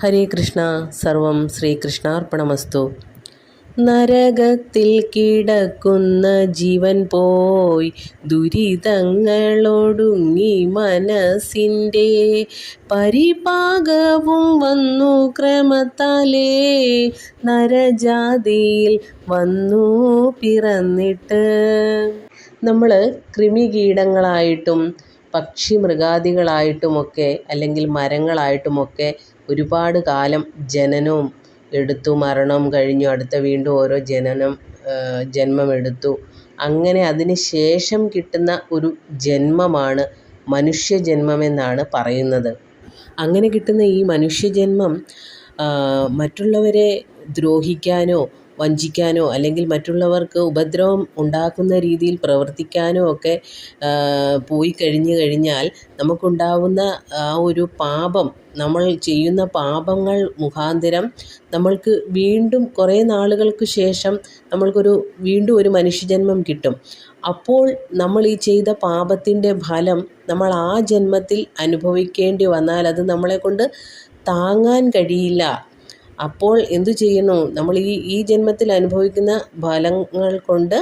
ഹരേ കൃഷ്ണ. സർവം ശ്രീകൃഷ്ണാർപ്പണമസ്തു. നരകത്തിൽ കിടക്കുന്ന ജീവൻ പോയി ദുരിതങ്ങളൊടുങ്ങി മനസ്സിൻ്റെ പരിപാകവും വന്നു ക്രമത്താലേ നരജാതിയിൽ വന്നു പിറന്നിട്ട്. നമ്മൾ കൃമികീടങ്ങളായിട്ടും പക്ഷി മൃഗാദികളായിട്ടുമൊക്കെ അല്ലെങ്കിൽ മരങ്ങളായിട്ടുമൊക്കെ ഒരുപാട് കാലം ജനനവും എടുത്തു, മരണം കഴിഞ്ഞു, അടുത്ത വീണ്ടും ഓരോ ജന്മമെടുത്തു. അങ്ങനെ അതിന് ശേഷം കിട്ടുന്ന ഒരു ജന്മമാണ് മനുഷ്യജന്മമെന്നാണ് പറയുന്നത്. അങ്ങനെ കിട്ടുന്ന ഈ മനുഷ്യജന്മം മറ്റുള്ളവരെ ദ്രോഹിക്കാനോ വഞ്ചിക്കാനോ അല്ലെങ്കിൽ മറ്റുള്ളവർക്ക് ഉപദ്രവം ഉണ്ടാക്കുന്ന രീതിയിൽ പ്രവർത്തിക്കാനോ ഒക്കെ പോയി കഴിഞ്ഞാൽ നമുക്കുണ്ടാവുന്ന ആ ഒരു പാപം, നമ്മൾ ചെയ്യുന്ന പാപങ്ങൾ മുഖാന്തരം നമ്മൾക്ക് വീണ്ടും കുറേ നാളുകൾക്ക് ശേഷം വീണ്ടും ഒരു മനുഷ്യജന്മം കിട്ടും. അപ്പോൾ നമ്മൾ ഈ ചെയ്ത പാപത്തിൻ്റെ ഫലം നമ്മൾ ആ ജന്മത്തിൽ അനുഭവിക്കേണ്ടി വന്നാൽ അത് നമ്മളെക്കൊണ്ട് താങ്ങാൻ കഴിയില്ല. അപ്പോൾ എന്തു ചെയ്യുന്നു? നമ്മൾ ഈ ജന്മത്തിൽ അനുഭവിക്കുന്ന ഫലങ്ങൾ കൊണ്ട്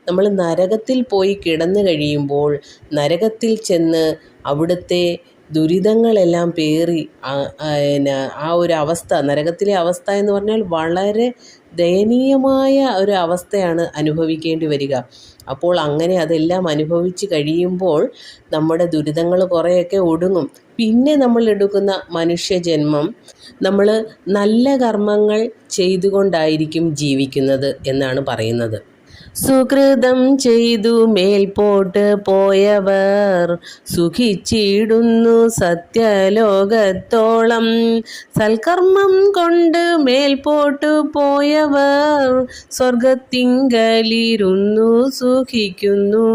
നമ്മൾ നരകത്തിൽ പോയി കിടന്നു കഴിയുമ്പോൾ നരകത്തിൽ ചെന്ന് അവിടുത്തെ ദുരിതങ്ങളെല്ലാം പേറി ആ ഒരു അവസ്ഥ, നരകത്തിലെ അവസ്ഥ എന്ന് പറഞ്ഞാൽ വളരെ ദയനീയമായ ഒരു അവസ്ഥയാണ് അനുഭവിക്കേണ്ടി വരിക. അപ്പോൾ അങ്ങനെ അതെല്ലാം അനുഭവിച്ച് കഴിയുമ്പോൾ നമ്മുടെ ദുരിതങ്ങൾ കുറേയൊക്കെ ഒടുങ്ങും. പിന്നെ നമ്മൾ എടുക്കുന്ന മനുഷ്യജന്മം നമ്മൾ നല്ല കർമ്മങ്ങൾ ചെയ്തുകൊണ്ടായിരിക്കും ജീവിക്കുന്നത് എന്നാണ് പറയുന്നത്. സുകൃതം ചെയ്തു മേൽപോട്ട് പോയവർ സുഖിച്ചിടുന്നു സത്യലോകത്തോളം. സൽക്കർമ്മം കൊണ്ട് മേൽപോട്ട് പോയവർ സ്വർഗത്തിങ്കലിരുന്നു സുഖിക്കുന്നു.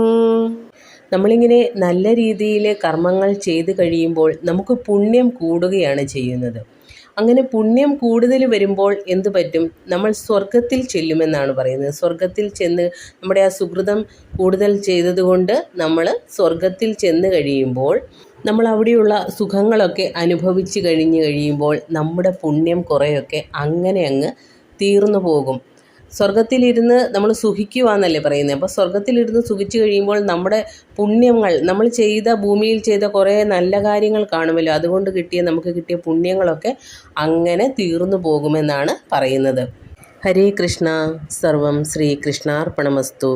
നമ്മളിങ്ങനെ നല്ല രീതിയിൽ കർമ്മങ്ങൾ ചെയ്തു കഴിയുമ്പോൾ നമുക്ക് പുണ്യം കൂടുകയാണ് ചെയ്യുന്നത്. അങ്ങനെ പുണ്യം കൂടുതൽ വരുമ്പോൾ എന്ത് പറ്റും? നമ്മൾ സ്വർഗത്തിൽ ചെല്ലുമെന്നാണ് പറയുന്നത്. സ്വർഗത്തിൽ ചെന്ന് നമ്മുടെ ആ സുകൃതം കൂടുതൽ ചെയ്തതുകൊണ്ട് നമ്മൾ സ്വർഗത്തിൽ ചെന്ന് കഴിയുമ്പോൾ നമ്മൾ അവിടെയുള്ള സുഖങ്ങളൊക്കെ അനുഭവിച്ച് കഴിയുമ്പോൾ നമ്മുടെ പുണ്യം കുറേയൊക്കെ അങ്ങനെ അങ്ങ് തീർന്നു പോകും. സ്വർഗത്തിലിരുന്ന് നമ്മൾ സുഖിക്കുവാന്നല്ലേ പറയുന്നത്. അപ്പോൾ സ്വർഗത്തിലിരുന്ന് സുഖിച്ചു കഴിയുമ്പോൾ നമ്മുടെ പുണ്യങ്ങൾ, നമ്മൾ ഭൂമിയിൽ ചെയ്ത കുറേ നല്ല കാര്യങ്ങൾ കാണുമല്ലോ, അതുകൊണ്ട് നമുക്ക് കിട്ടിയ പുണ്യങ്ങളൊക്കെ അങ്ങനെ തീർന്നു പോകുമെന്നാണ് പറയുന്നത്. ഹരേ കൃഷ്ണ. സർവം ശ്രീകൃഷ്ണാർപ്പണമസ്തു.